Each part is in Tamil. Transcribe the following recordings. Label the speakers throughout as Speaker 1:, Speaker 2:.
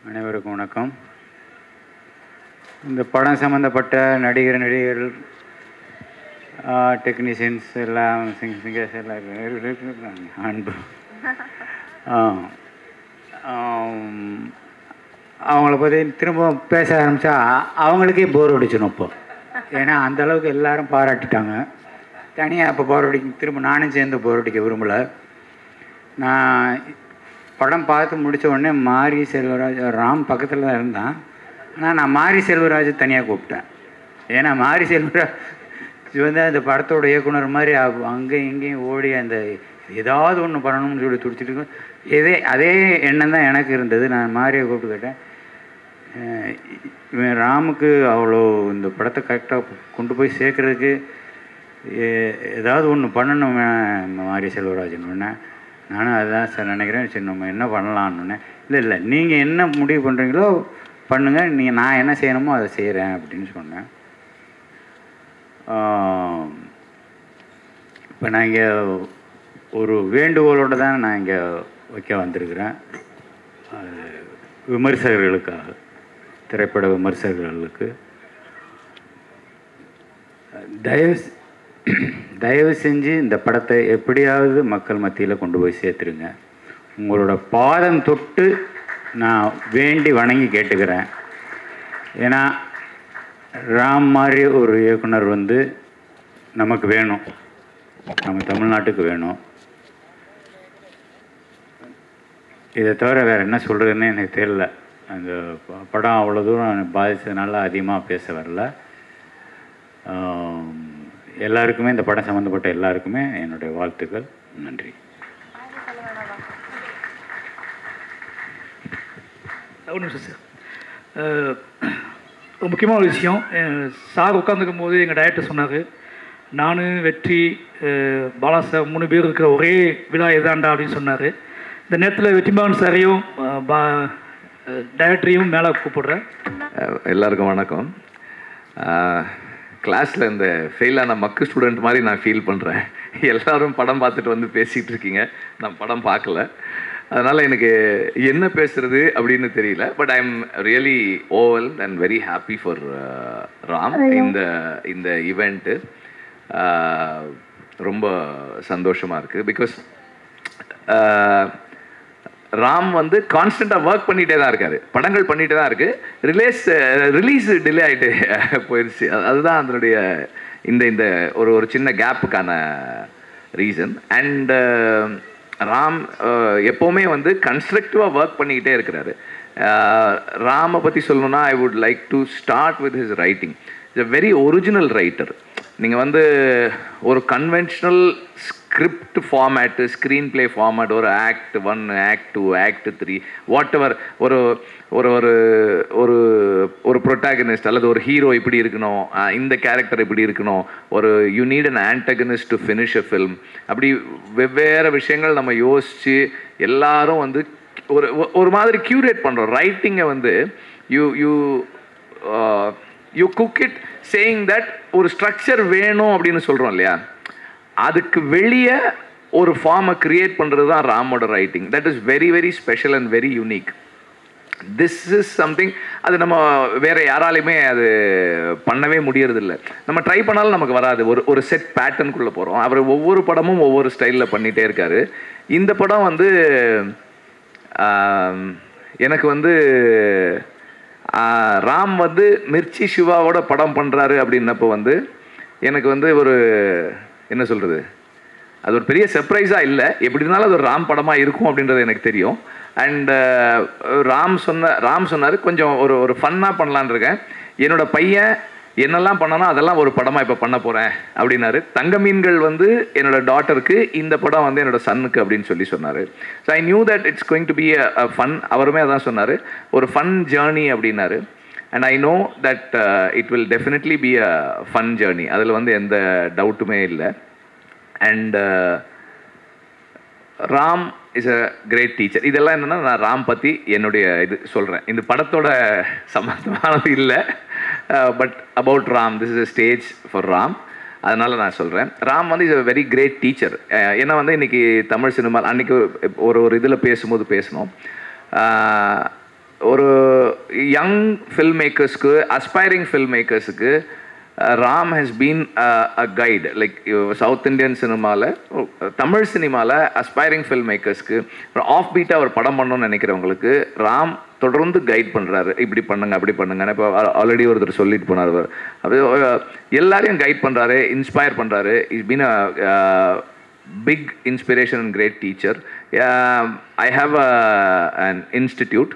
Speaker 1: அனைவருக்கும் வணக்கம். இந்த படம் சம்மந்தப்பட்ட நடிகர்கள், டெக்னீஷியன்ஸ் எல்லாம், சிங்கர்ஸ் எல்லாம் அன்பு அவங்கள பற்றி திரும்ப பேச ஆரம்பித்தா அவங்களுக்கே போர் அடிச்சிடும் இப்போ. ஏன்னா அந்தளவுக்கு எல்லோரும் பாராட்டிட்டாங்க. தனியாக இப்போ போர் அடிக்க திரும்ப நானும் சேர்ந்து போர் அடிக்க விரும்பலை. நான் படம் பார்த்து முடித்த உடனே மாரி செல்வராஜ், ராம் பக்கத்தில் தான் இருந்தான். ஆனால் நான் மாரி செல்வராஜ் தனியாக கூப்பிட்டேன். ஏன்னா மாரி செல்வராஜ் வந்து அந்த படத்தோட இயக்குனர் மாதிரி அங்கேயும் இங்கேயும் ஓடி அந்த ஏதாவது ஒன்று பண்ணணும்னு சொல்லி துடிச்சிட்டு இருக்கோம். அதே எண்ணம் தான் எனக்கு இருந்தது. நான் மாரியை கூப்பிட்டு கேட்டேன், இவன் ராமுக்கு அவ்வளோ இந்த படத்தை கரெக்டாக கொண்டு போய் சேர்க்குறதுக்கு ஏதாவது ஒன்று பண்ணணும் மாரி செல்வராஜன்னு. நானும் அதுதான் சார் நினைக்கிறேன். சரி, நம்ம என்ன பண்ணலான்னு. இல்லை நீங்கள் என்ன முடிவு பண்ணுறீங்களோ பண்ணுங்கள், நான் என்ன செய்யணுமோ அதை செய்கிறேன் அப்படின்னு சொன்னேன். இப்போ நான் இங்கே ஒரு வேண்டுகோளோடு தான் நான் இங்கே வைக்க வந்திருக்கிறேன். விமர்சகர்களுக்காக, திரைப்பட விமர்சகர்களுக்கு தயவு செஞ்சு இந்த படத்தை எப்படியாவது மக்கள் மத்தியில் கொண்டு போய் சேர்த்துருங்க. உங்களோட பாதம் தொட்டு நான் வேண்டி வணங்கி கேட்டுக்கிறேன். ஏன்னா ராம் மாதிரி ஒரு இயக்குனர் வந்து நமக்கு வேணும், நம்ம தமிழ்நாட்டுக்கு வேணும். இதை தவிர வேறு என்ன சொல்கிறதுன்னு எனக்கு தெரியல. அந்த படம் அவ்வளோ தூரம் பாதித்ததுனால அதிகமாக பேச வரல. எல்லாருக்குமே, இந்த படம் சம்மந்தப்பட்ட எல்லாருக்குமே என்னுடைய வாழ்த்துக்கள். நன்றி.
Speaker 2: ஒரு நிமிஷம் சார். ஒரு முக்கியமான ஒரு விஷயம், சார் உட்காந்துருக்கும் போது எங்கள் டைரக்டர் சொன்னார், நான் வெற்றி பாலா சார் 3 பேர் இருக்கிற ஒரே விழா எதாண்டா அப்படின்னு சொன்னார். இந்த நேரத்தில் வெற்றிமாறன் சாரையும் டைரக்டரையும் மேலே கூப்பிடுறேன்.
Speaker 3: எல்லாருக்கும் வணக்கம். கிளாஸில் இந்த ஃபெயிலான மக்கு ஸ்டூடெண்ட் மாதிரி நான் ஃபீல் பண்ணுறேன். எல்லோரும் படம் பார்த்துட்டு வந்து பேசிகிட்டு இருக்கீங்க, நான் படம் பார்க்கல. அதனால் எனக்கு என்ன பேசுகிறது அப்படின்னு தெரியல. But I am really overwhelmed and very happy for Ram. இந்த ஈவெண்ட்டு ரொம்ப சந்தோஷமாக இருக்குது. பிகாஸ் ராம் வந்து கான்ஸ்டண்ட்டாக ஒர்க் பண்ணிகிட்டே தான் இருக்கார், படங்கள் பண்ணிகிட்டே தான் இருக்குது. ரிலீஸ் டிலே ஆகிட்டு போயிடுச்சு. அதுதான் அதனுடைய இந்த ஒரு சின்ன கேப்புக்கான ரீசன். அண்ட் ராம் எப்போவுமே வந்து கன்ஸ்ட்ரக்டிவாக ஒர்க் பண்ணிக்கிட்டே இருக்கிறாரு. ராமை பற்றி சொல்லணுன்னா I would like to start with his writing. Is a very original writer. நீங்கள் வந்து ஒரு conventional script format, screen play format, ஒரு act 1, act 2, act 3, what ever, ஒரு ஒரு ஒரு ஒரு ப்ரொட்டாகனிஸ்ட் அல்லது ஒரு ஹீரோ இப்படி இருக்கணும், இந்த கேரக்டர் இப்படி இருக்கணும், ஒரு you need an antagonist to finish a film, அப்படி வெவ்வேறு விஷயங்கள் நம்ம யோசித்து எல்லாரும் வந்து ஒரு மாதிரி க்யூரேட் பண்ணுறோம். ரைட்டிங்கை வந்து you cook it saying that ஒரு ஸ்ட்ரக்சர் வேணும் அப்படின்னு சொல்கிறோம் இல்லையா, அதுக்கு வெளியே ஒரு ஃபார்மை க்ரியேட் பண்ணுறது தான் ராமோட writing. That is very very special and very unique. This is something அது நம்ம வேறு யாராலையுமே அது பண்ணவே முடியறதில்லை. நம்ம ட்ரை பண்ணாலும் நமக்கு வராது. ஒரு செட் பேட்டர்னுக்குள்ளே போகிறோம். அவர் ஒவ்வொரு படமும் ஒவ்வொரு ஸ்டைலில் பண்ணிகிட்டே இருக்கார். இந்த படம் வந்து எனக்கு வந்து ராம் வந்து மிர்ச்சி சிவாவோட படம் பண்ணுறாரு அப்படின்னப்போ வந்து எனக்கு வந்து ஒரு என்ன சொல்கிறது, அது ஒரு பெரிய சர்ப்ரைஸாக இல்லை. எப்படி இருந்தாலும் அது ஒரு ராம் படமாக இருக்கும் அப்படின்றது எனக்கு தெரியும். அண்ட் ராம் சொன்னார் கொஞ்சம் ஒரு ஃபன்னாக பண்ணலான் இருக்கேன், என்னோட பையன் என்னெல்லாம் பண்ணானோ அதெல்லாம் ஒரு படமாக இப்போ பண்ண போகிறேன் அப்படின்னாரு. தங்க மீன்கள் வந்து என்னோட டாட்டருக்கு, இந்த படம் வந்து என்னோட சன்னுக்கு அப்படின்னு சொன்னார். So I knew that it's going to be a fun. அவருமே அதான் சொன்னார், ஒரு ஃபன் ஜேர்னி அப்படின்னாரு. And I know that it will definitely be a fun journey. அதில் வந்து எந்த டவுட்டுமே இல்லை. And Ram is a great teacher. இதெல்லாம் என்னென்னா நான் ராம் பற்றி என்னுடைய இது சொல்கிறேன். இந்த படத்தோட சம்மந்தமானது இல்லை, but about Ram. This is a stage for Ram. அதனால் நான் சொல்கிறேன், ராம் வந்து is a very great teacher. ஏன்னா வந்து இன்றைக்கி தமிழ் சினிமா அன்றைக்கி ஒரு இதில் பேசும்போது பேசணும், ஒரு யங் ஃபில்ம் மேக்கர்ஸ்க்கு, அஸ்பைரிங் ஃபில்ம் மேக்கர்ஸுக்கு Ram has been a guide. Like south Indian சினிமாவில், தமிழ் சினிமாவில் அஸ்பைரிங் ஃபில்ம் மேக்கர்ஸ்க்கு, ஆஃப் பீட்டாக ஒரு படம் பண்ணணும்னு நினைக்கிறவங்களுக்கு ராம் தொடர்ந்து கைட் பண்ணுறாரு. இப்படி பண்ணுங்க, அப்படி பண்ணுங்க. இப்போ ஆல்ரெடி ஒருத்தர் சொல்லிட்டு போனார். அது எல்லாரையும் கைட் பண்ணுறாரு, இன்ஸ்பயர் பண்ணுறாரு. Is been a big inspiration and great teacher. I have an institute.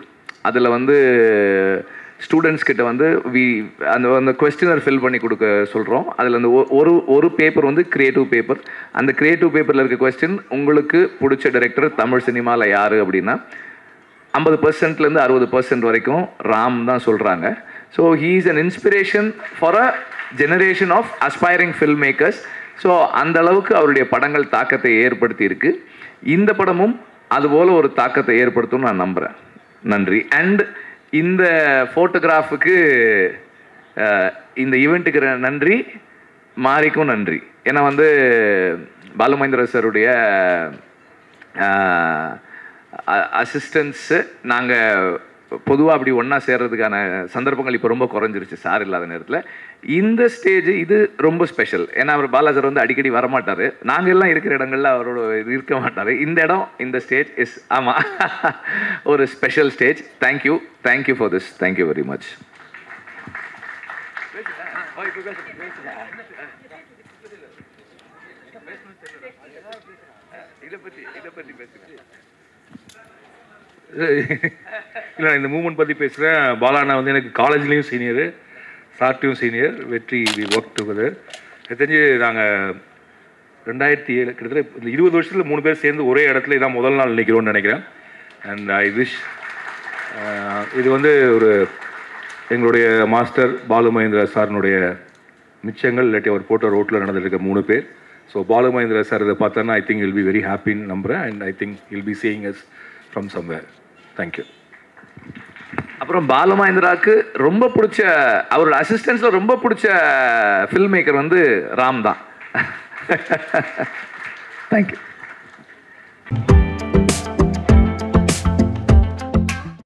Speaker 3: அதில் வந்து ஸ்டூடெண்ட்ஸ் கிட்ட வந்து அந்த கொஸ்டினர் ஃபில் பண்ணி கொடுக்க சொல்கிறோம். அதில் அந்த ஒரு பேப்பர் வந்து க்ரியேட்டிவ் பேப்பர். அந்த க்ரியேட்டிவ் பேப்பரில் இருக்க கொஸ்டின், உங்களுக்கு பிடிச்ச டைரக்டர் தமிழ் சினிமாவில் யார் அப்படின்னா 50%லேருந்து 60% வரைக்கும் ராம் தான் சொல்கிறாங்க. So he is an inspiration for a generation of aspiring film makers. So அந்த அளவுக்கு அவருடைய படங்கள் தாக்கத்தை ஏற்படுத்தி இருக்கு. இந்த படமும் அதுபோல் ஒரு தாக்கத்தை ஏற்படுத்தும் நான் நம்புகிறேன். நன்றி. அண்ட் இந்த ஃபோட்டோகிராஃபுக்கு, இந்த ஈவெண்ட்டுக்கு நன்றி, மாரிக்கும் நன்றி. ஏன்னா வந்து பாலுமகேந்திரா சாருடைய அசிஸ்டன்ஸு நாங்கள் பொதுவாக அப்படி ஒன்றா சேர்றதுக்கான சந்தர்ப்பங்கள் இப்போ ரொம்ப குறைஞ்சிருச்சு சார் இல்லாத நேரத்தில். இந்த ஸ்டேஜ் இது ரொம்ப ஸ்பெஷல். ஏன்னா அவர் பாலா சார் வந்து அடிக்கடி வரமாட்டார், நாங்கள் எல்லாம் இருக்கிற இடங்கள்ல அவரோட இருக்க மாட்டார். இந்த இடம், இந்த ஸ்டேஜ் இஸ் ஆமாம் ஒரு special stage. Thank you, thank you for this. Thank you very much.
Speaker 4: இல்லை, இந்த மூமெண்ட் பற்றி பேசுகிறேன். பாலாண்ணா வந்து எனக்கு காலேஜ்லேயும் சீனியரு, சார்ட்டையும் சீனியர். வெற்றி வி ஒர்க் டுகெதர். எனக்கு தெரிஞ்சு நாங்கள் 2007 கிட்டத்தட்ட இந்த 20 வருஷத்தில் 3 பேர் சேர்ந்து ஒரே இடத்துல இதான் முதல் நாள் நினைக்கிறோன்னு நினைக்கிறேன். அண்ட் ஐ விஷ் இது வந்து ஒரு எங்களுடைய மாஸ்டர் பாலுமகேந்திரா சாரினுடைய மிச்சங்கள், இல்லாட்டி அவர் போட்ட ரோட்டில் நடந்துருக்க 3 பேர். ஸோ பாலுமகேந்திரா சார் இதை பார்த்தோன்னா I think will be very ஹாப்பின்னு நம்புகிறேன். And I think will be seeing as from somewhere. Thank you.
Speaker 3: அப்புறம் பாலுமகேந்திராவுக்கு ரொம்ப பிடிச்ச, அவரோட அசிஸ்டன்ஸில் ரொம்ப பிடிச்ச ஃபில்ம் மேக்கர் வந்து ராம் தான். தேங்க்யூ.